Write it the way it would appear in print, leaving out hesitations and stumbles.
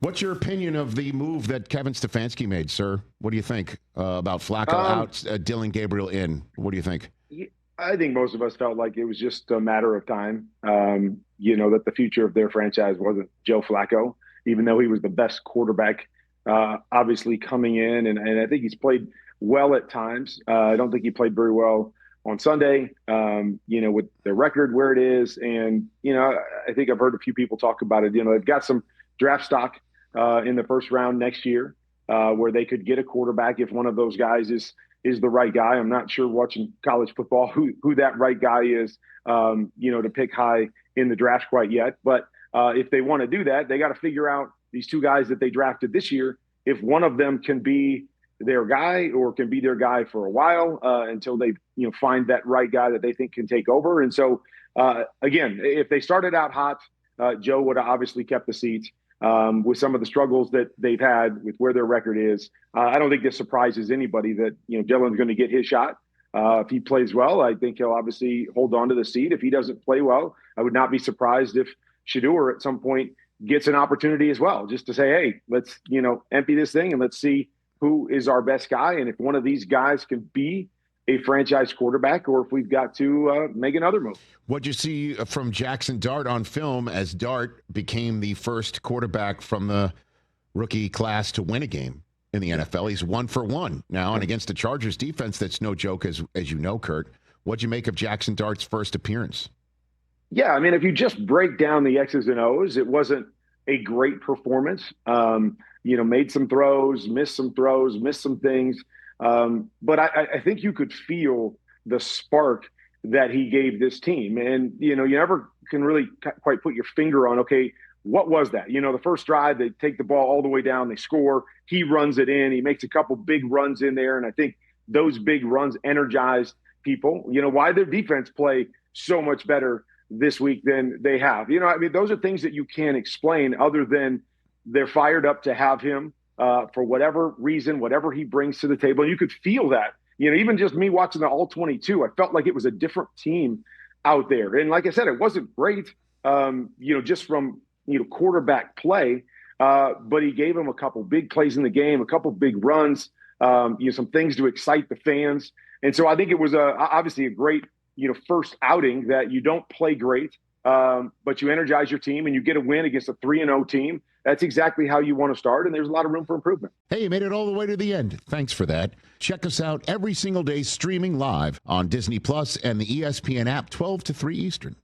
What's your opinion of the move that Kevin Stefanski made, sir? What do you think about Flacco out, Dillon Gabriel in? What do you think? I think most of us felt like it was just a matter of time, that the future of their franchise wasn't Joe Flacco, even though he was the best quarterback, obviously coming in. And I think he's played well at times. I don't think he played very well on Sunday, with the record where it is. And, I think I've heard a few people talk about it. They've got some draft stock in the first round next year where they could get a quarterback if one of those guys is the right guy. I'm not sure watching college football who that right guy is, to pick high in the draft quite yet. But if they want to do that, they got to figure out these two guys that they drafted this year, if one of them can be their guy or can be their guy for a while until they find that right guy that they think can take over. And so, again, if they started out hot, Joe would have obviously kept the seat. With some of the struggles that they've had with where their record is, I don't think this surprises anybody that Dillon's going to get his shot. If he plays well, I think he'll obviously hold on to the seat. If he doesn't play well, I would not be surprised if Shedeur at some point gets an opportunity as well, just to say, hey, let's empty this thing and let's see who is our best guy, and if one of these guys can be a franchise quarterback, or if we've got to make another move. What'd you see from Jaxson Dart on film as Dart became the first quarterback from the rookie class to win a game in the NFL? He's 1 for 1 now, and against the Chargers defense, that's no joke, as you know, Kurt. What'd you make of Jaxson Dart's first appearance? Yeah, I mean, if you just break down the X's and O's, it wasn't a great performance. Made some throws, missed some things. But I think you could feel the spark that he gave this team. And, you never can really quite put your finger on, okay, what was that? The first drive, they take the ball all the way down, they score, he runs it in, he makes a couple big runs in there. And I think those big runs energized people. Why their defense play so much better this week than they have. Those are things that you can't explain other than they're fired up to have him for whatever reason, whatever he brings to the table. And you could feel that, even just me watching the all 22, I felt like it was a different team out there. And like I said, it wasn't great, just from, quarterback play, but he gave him a couple big plays in the game, a couple big runs, some things to excite the fans. And so I think it was obviously a great, first outing that you don't play great, but you energize your team and you get a win against a 3-0 team. That's exactly how you want to start, and there's a lot of room for improvement. Hey, you made it all the way to the end. Thanks for that. Check us out every single day streaming live on Disney Plus and the ESPN app 12 to 3 Eastern.